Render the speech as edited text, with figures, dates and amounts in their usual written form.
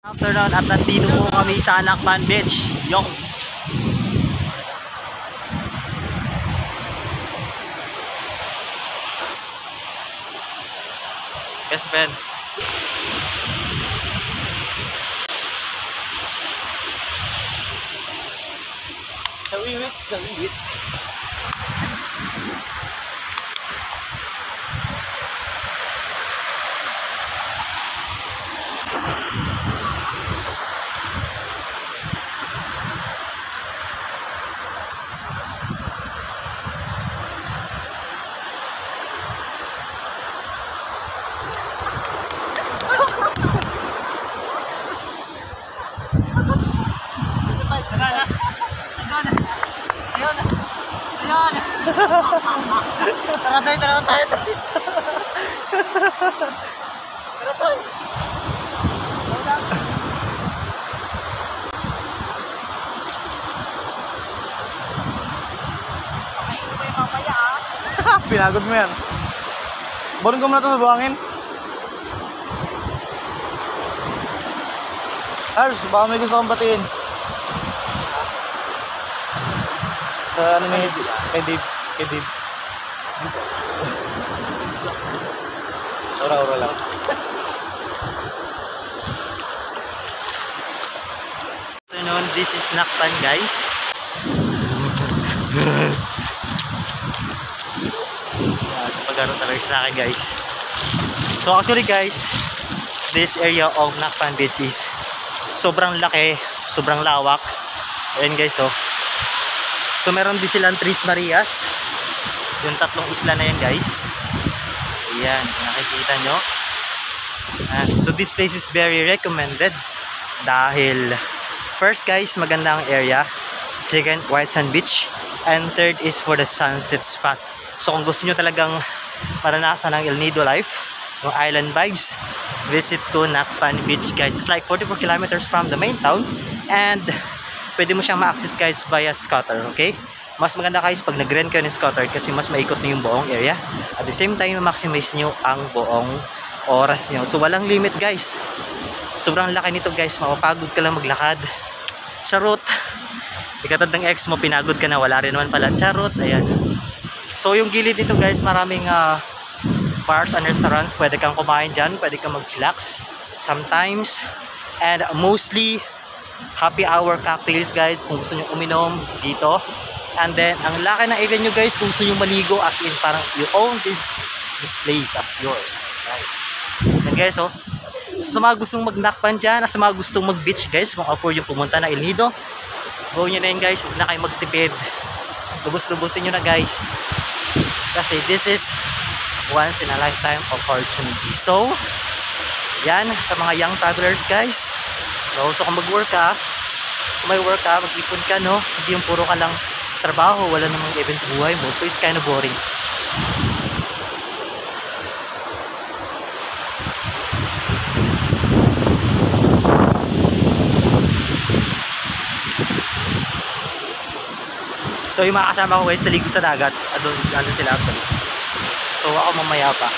Afternoon at nandito po kami sa Nakpan Beach. Yung best friend. Sawiwit. Tara tayo. Pinagod mo yan. Borong ko muna ito sa buhangin. Ars, baka may gusto kong batiin. Sa ano may kay Dave. Ora lang. Afternoon, this is Nakpan, guys. Pagkaro talaga sa akin, guys. So actually, guys, this area of Nakpan Beach is sobrang laki, sobrang lawak. Ayan, guys, oh. So meron din silang Tres Marias. Yung tatlong isla na yan, guys. Ayan, nakikita nyo. So this place is very recommended dahil first, guys, maganda ang area. Second, White Sand Beach. And third is for the sunset spot. So kung gusto nyo talagang maranasan ang El Nido life, yung island vibes, visit to Nakpan Beach, guys. It's like 44 kilometers from the main town and pwede mo siyang ma-access, guys, via scooter, okay? Mas maganda, guys, pag nag-rent kayo ng scooter kasi mas maikot nyo yung buong area. At the same time, ma-maximize nyo ang buong oras nyo. So walang limit, guys. Sobrang laki nito, guys. Mapapagod ka lang maglakad. Charot. Ikatad ng ex mo, pinagod ka na, wala rin naman pala. Charot, ayan. So yung gilid nito, guys, maraming bars and restaurants. Pwede kang kumain dyan, pwede kang mag-chillax sometimes. And mostly happy hour cocktails, guys, kung gusto nyo uminom dito. And then ang laki ng area nyo, guys, kung gusto nyo maligo, as in parang you own this place as yours, right? And guys, oh, sa mga gustong mag-Nakpan dyan, sa mga gustong mag-beach, guys, kung afford yung pumunta na El Nido, go nyo na yun, guys. Huwag na kayo magtipid. Lubos-lubusin nyo na, guys, kasi this is once in a lifetime opportunity. So yan, sa mga young travelers, guys, so kung mag-work ka, kung may work ka, mag-ipon ka, no? Hindi yung puro ka lang trabaho, wala namang events sa buhay mo, so it's kind of boring. So yung mga kasama ko, guys, naligo sa dagat. Andun sila actually. So ako mamaya pa.